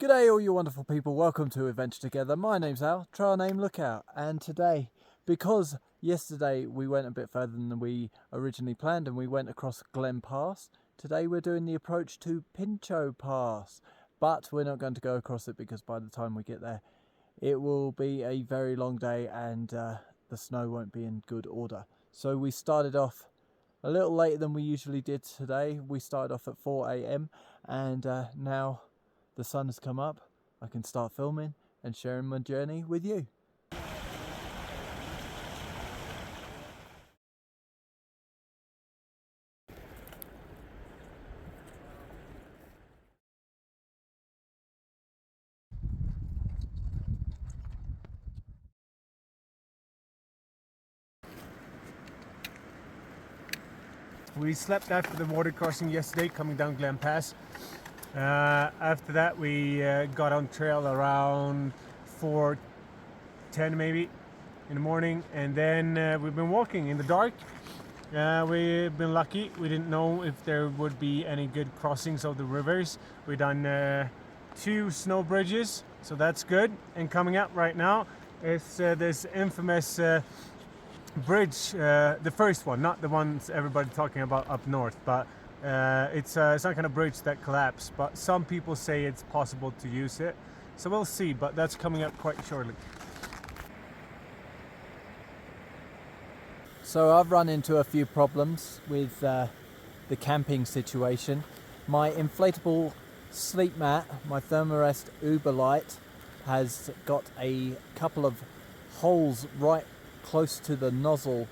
G'day all you wonderful people, welcome to Adventure Together. My name's Al, trail name Lookout, and today, because yesterday we went a bit further than we originally planned and we went across Glen Pass, today we're doing the approach to Pincho Pass, but we're not going to go across it because by the time we get there it will be a very long day and the snow won't be in good order. So we started off a little later than we usually did today. We started off at 4 AM and now the sun has come up. I can start filming and sharing my journey with you. We slept after the water crossing yesterday coming down Glen Pass. After that we got on trail around 4:10 maybe in the morning, and then we've been walking in the dark. We've been lucky. We didn't know if there would be any good crossings of the rivers. We've done 2 snow bridges, so that's good. And coming up right now is this infamous bridge, the first one, not the ones everybody talking about up north, but it's some kind of bridge that collapsed, but some people say it's possible to use it, so we'll see, but that's coming up quite shortly. So I've run into a few problems with the camping situation. My inflatable sleep mat, my Thermarest Uberlight, has got a couple of holes right close to the nozzle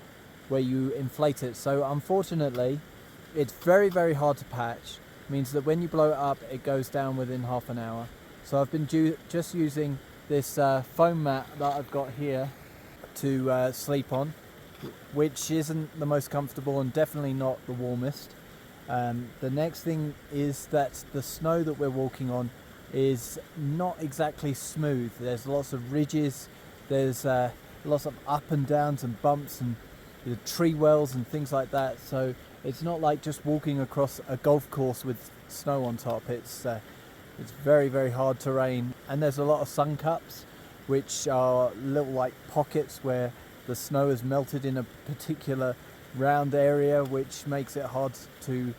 where you inflate it, so unfortunately it's very hard to patch. It means that when you blow it up it goes down within half an hour. So I've been just using this foam mat that I've got here to sleep on, which isn't the most comfortable and definitely not the warmest. The next thing is that the snow that we're walking on is not exactly smooth. There's lots of ridges, there's lots of up and downs and bumps and tree wells and things like that, so it's not like just walking across a golf course with snow on top. It's very hard terrain, and there's a lot of sun cups, which are little like pockets where the snow has melted in a particular round area, which makes it hard to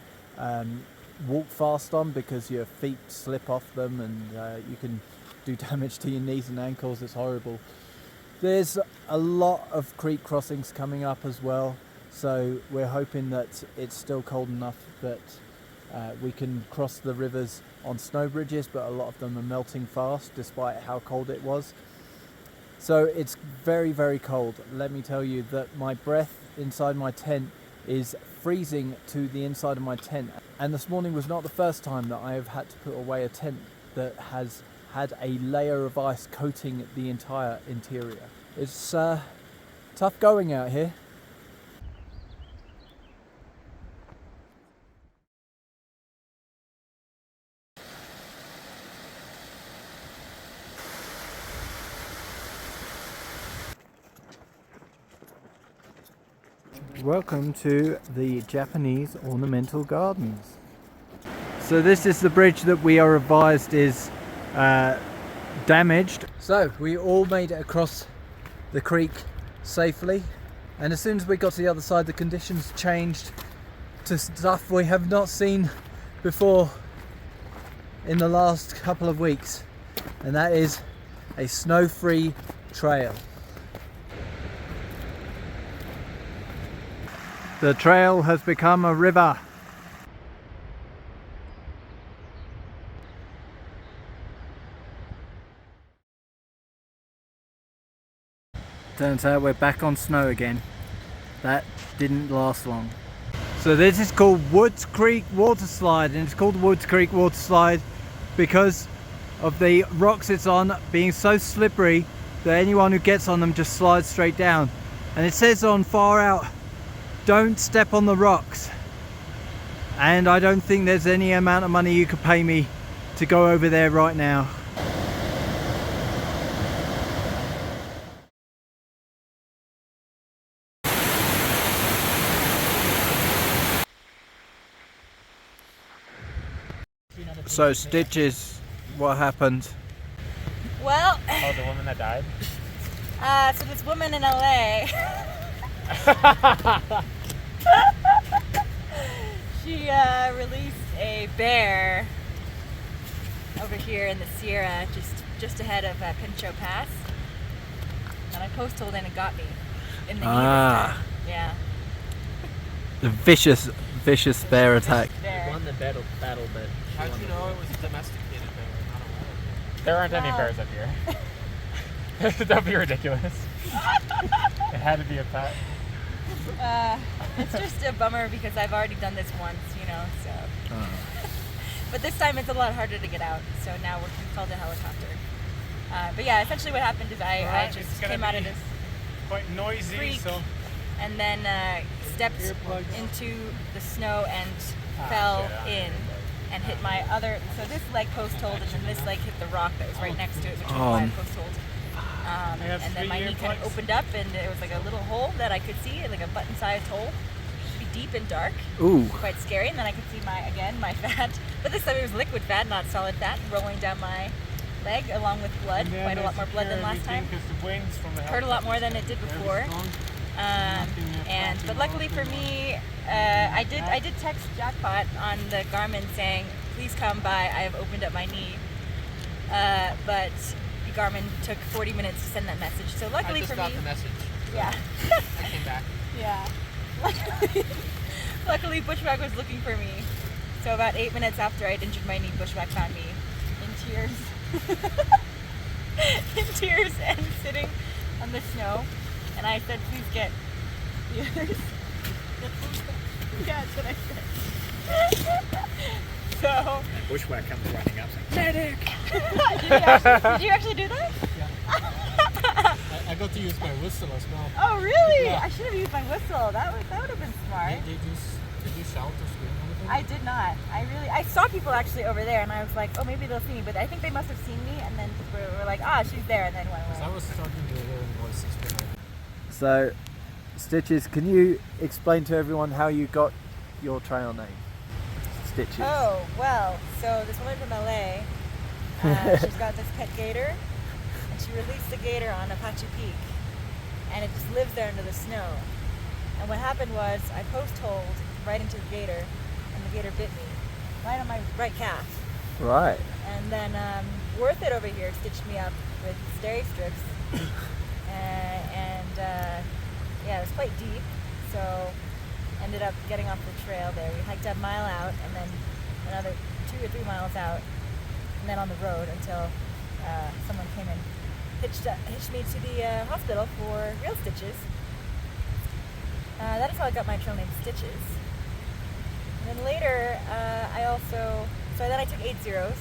walk fast on because your feet slip off them and you can do damage to your knees and ankles. It's horrible. There's a lot of creek crossings coming up as well, so we're hoping that it's still cold enough that we can cross the rivers on snow bridges, but a lot of them are melting fast despite how cold it was. So it's very cold. Let me tell you that my breath inside my tent is freezing to the inside of my tent, and this morning was not the first time that I have had to put away a tent that has had a layer of ice coating the entire interior. It's tough going out here. Welcome to the Japanese ornamental gardens. So this is the bridge that we are advised is damaged. So we all made it across the creek safely, and as soon as we got to the other side the conditions changed to stuff we have not seen before in the last couple of weeks, and that is a snow-free trail. The trail has become a river. Turns out we're back on snow again. That didn't last long. So this is called Woods Creek Water Slide, and it's called Woods Creek Water Slide because of the rocks it's on being so slippery that anyone who gets on them just slides straight down. And it says on far out, don't step on the rocks. And I don't think there's any amount of money you could pay me to go over there right now. So Stitches What happened? Well, Oh, the woman that died? so this woman in LA, she released a bear over here in the Sierra, just ahead of Pinchot Pass, and I post-holed and it got me in the knee this time. Yeah. The vicious bear attack. Bear. Won the battle, but How'd you know it was a domesticated bear, not a wild bear? There aren't any Wow. bears up here. That'd be ridiculous. It had to be a pet. It's just a bummer because I've already done this once, you know, so. But this time it's a lot harder to get out, so now we called a helicopter. But yeah, essentially what happened is I Alright, just it's gonna came out of be this quite noisy, freak so and then stepped into the snow and fell in and hit my other, so this leg post hold and then this leg hit the rock that was right next to it, which was why I post hold. have And then my 3 knee kind of earplugs. opened up and it was like a little hole that I could see, like a button-sized hole. Should be deep and dark. Ooh. Quite scary, and then I could see my fat, but this time it was liquid fat, not solid fat, rolling down my leg along with blood, And then quite a lot they more blood than secure last time. everything 'cause the winds from the Hurt a lot more than it did helicopter before. are very strong. But luckily for me, I did text Jackpot on the Garmin saying, please come by, I have opened up my knee. But Garmin took 40 minutes to send that message, so luckily I just for got me, the message. So yeah. I came back. Yeah. Luckily, Bushwhack was looking for me. So about 8 minutes after I'd injured my knee, Bushwhack found me in tears. In tears and sitting on the snow. And I said, please get the others. Yeah, that's what I said. So, Bushwhack comes running up saying, medic! did you actually do that? I got to use my whistle as well. Oh, really? Yeah. I should have used my whistle. That would have been smart. Did you shout or scream anything? I did not. I saw people actually over there, and I was like, oh, maybe they'll see me. But I think they must have seen me, and then were like, ah, she's there, and then went Because I away. was starting to hear voices when I... So, Stitches, can you explain to everyone how you got your trail name? Stitches. Oh, well, so this woman from LA, she's got this pet gator, and she released the gator on Apache Peak, and it just lives there under the snow. And what happened was I post-holed right into the gator, and the gator bit me right on my right calf. Right. And then Worth It over here stitched me up with steri strips. Yeah, it was quite deep, so ended up getting off the trail there. We hiked a mile out and then another 2 or 3 miles out, and then on the road until someone came and hitched me to the hospital for real stitches. That is how I got my trail name Stitches. And then later, then I took 8 zeros.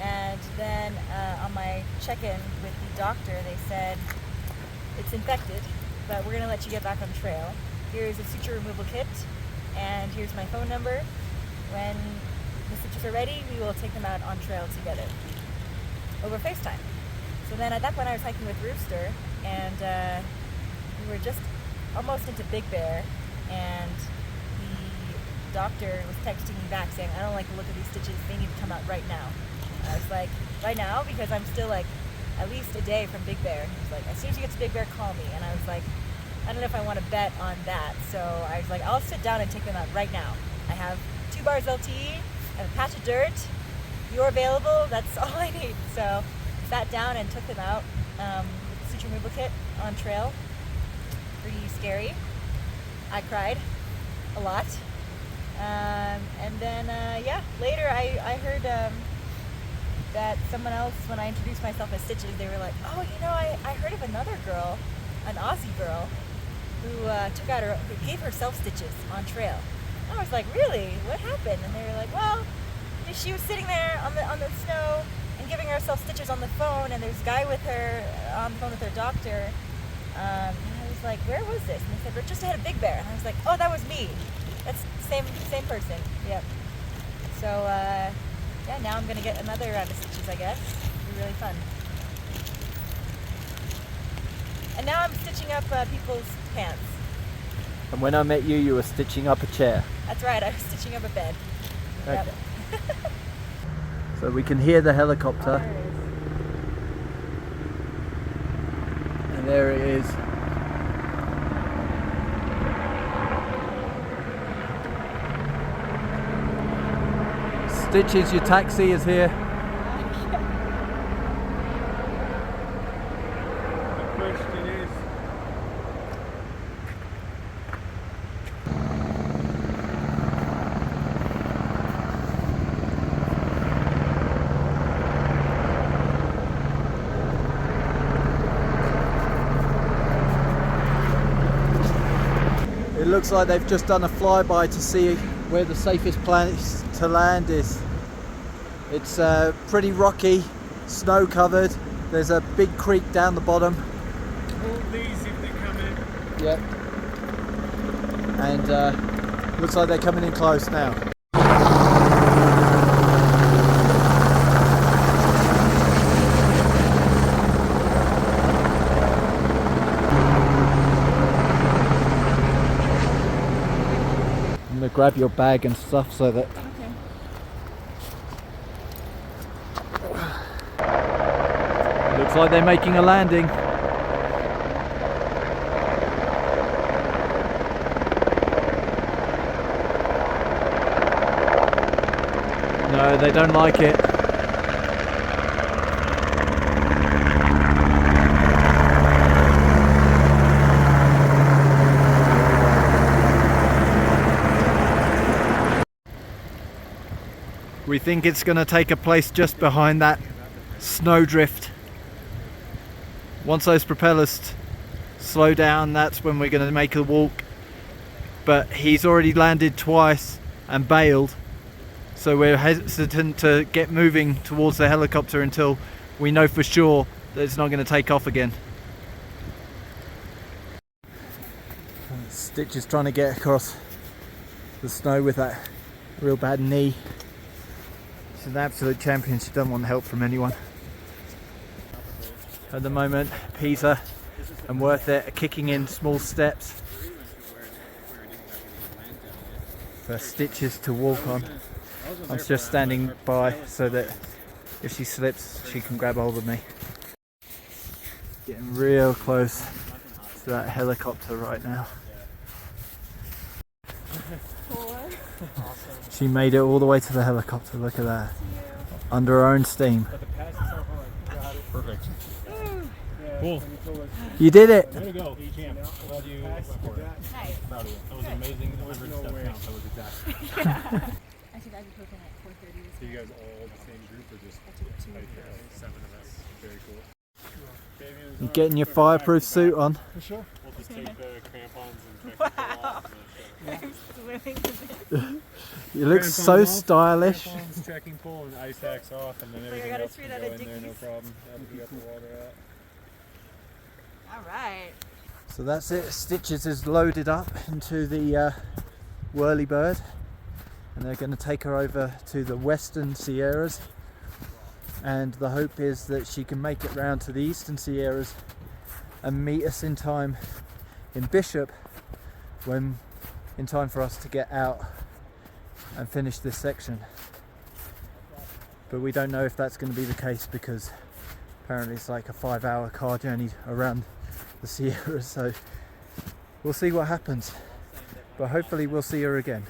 And then on my check-in with the doctor, they said, it's infected, but we're going to let you get back on trail. Here's a suture removal kit, and here's my phone number. When the stitches are ready, we will take them out on trail together over FaceTime. So then at that point, I was hiking with Rooster, and we were just almost into Big Bear, and the doctor was texting me back saying, I don't like the look of these stitches, they need to come out right now. I was like, right now? Because I'm still like at least a day from Big Bear. And he was like, as soon as you get to Big Bear, call me. And I was like, I don't know if I want to bet on that. So I was like, I'll sit down and take them out right now. I have 2 bars LT, I have a patch of dirt, you're available, that's all I need. So sat down and took them out with the suture removal kit on trail. Pretty scary. I cried a lot. And then, later I heard that someone else, when I introduced myself as Stitches, they were like, oh, I heard of another girl, an Aussie girl, who gave herself stitches on trail. And I was like, really? What happened? And they were like, well, she was sitting there on the snow and giving herself stitches on the phone, and there's a guy with her on the phone with her doctor. And I was like, where was this? And they said, we're just ahead of Big Bear. And I was like, oh, that was me. That's the same person. Yep. So, now I'm going to get another round of stitches, I guess. It'll be really fun. And now I'm stitching up people's pants. And when I met you, you were stitching up a chair. That's right, I was stitching up a bed. Okay. Yep. So we can hear the helicopter. And there it is. Stitches, your taxi is here. The question is, It looks like they've just done a flyby to see where the safest place to land is. It's pretty rocky, snow covered. There's a big creek down the bottom. hold these if they come in. Yep. And looks like they're coming in close now. I'm gonna grab your bag and stuff so that. Okay. Looks like they're making a landing. No, they don't like it. We think it's going to take a place just behind that snowdrift. Once those propellers slow down, that's when we're going to make a walk. But he's already landed twice and bailed, so we're hesitant to get moving towards the helicopter until we know for sure that it's not going to take off again. Stitch is trying to get across the snow with that real bad knee. She's an absolute champion. She doesn't want help from anyone. At the moment, Peter and Worth It are kicking in small steps for Stitches to walk on. I'm just standing by so that if she slips, she can grab hold of me. Getting real close to that helicopter right now. She made it all the way to the helicopter. Look at that. Under her own steam. Perfect. Cool. You did it! Way to go. Champ. Glad you went for it. Nice. Proud of you. That was amazing. Delivered stuff counts. That was exactly. I took ibuprofen at 4:30 this So you morning. guys all the same group or just I took 2 7 of us? Very cool. You're getting your fireproof suit on. For sure. We'll just take the crampons and check the off. I'm swimming to You look so stylish. Crampons, trekking pole, and ice axe off, and then Like I everything got a else treat can out go of in there, no Dickies. problem. We got the water out. All right. So that's it. Stitches is loaded up into the Whirlybird, and they're going to take her over to the Western Sierras. And the hope is that she can make it round to the Eastern Sierras and meet us in time in Bishop, in time for us to get out and finish this section. But we don't know if that's going to be the case because apparently it's like a 5-hour car journey around the Sierras, so we'll see what happens. But hopefully we'll see her again.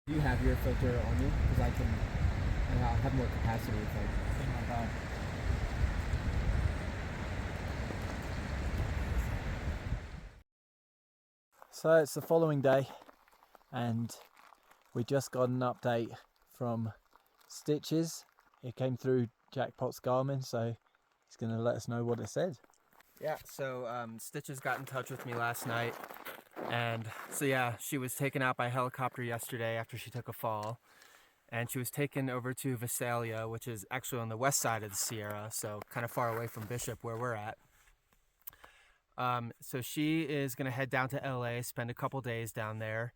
Do you have your filter on you? Because I'll have more capacity if I think my God. So it's the following day, and we just got an update from Stitches. It came through Jackpot's Garmin, so he's going to let us know what it said. Yeah, so Stitches got in touch with me last night, and so yeah, she was taken out by helicopter yesterday after she took a fall, and she was taken over to Visalia, which is actually on the west side of the Sierra, so kind of far away from Bishop where we're at. So she is going to head down to LA, spend a couple days down there,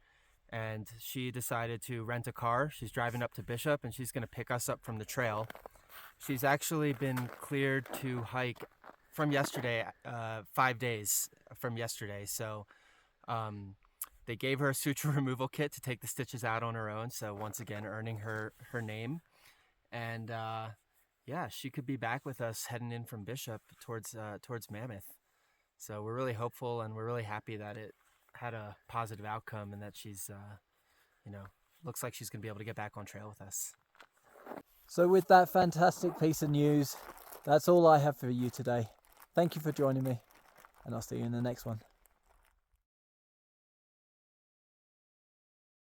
and she decided to rent a car. She's driving up to Bishop, and she's going to pick us up from the trail. She's actually been cleared to hike from yesterday, 5 days from yesterday. So they gave her a suture removal kit to take the stitches out on her own. So once again, earning her name. And yeah, she could be back with us heading in from Bishop towards Mammoth. So we're really hopeful, and we're really happy that it had a positive outcome, and that she's, looks like she's going to be able to get back on trail with us. So with that fantastic piece of news, that's all I have for you today. Thank you for joining me, and I'll see you in the next one.